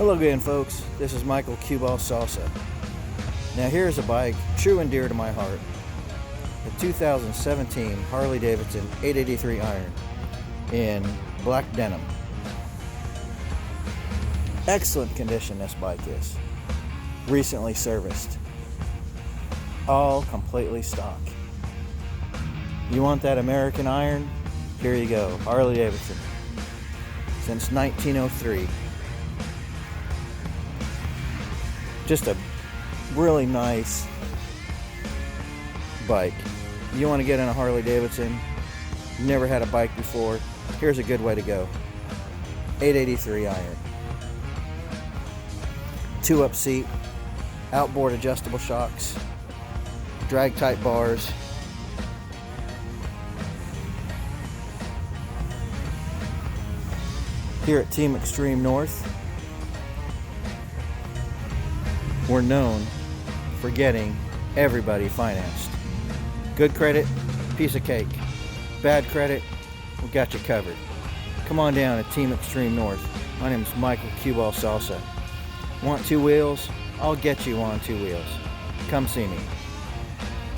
Hello again, folks. This is Michael Cuball Salsa. Now here's a bike true and dear to my heart. The 2017 Harley-Davidson 883 Iron in black denim. Excellent condition this bike is. Recently serviced. All completely stock. You want that American iron? Here you go. Harley-Davidson. Since 1903. Just a really nice bike. You want to get in a Harley-Davidson, never had a bike before, here's a good way to go. 883 Iron. 2-up seat, outboard adjustable shocks, drag type bars. Here at Team Extreme North, we're known for getting everybody financed. Good credit, piece of cake. Bad credit, we got you covered. Come on down to Team Extreme North. My name is Michael Cuball Salsa. Want 2 wheels? I'll get you on 2 wheels. Come see me.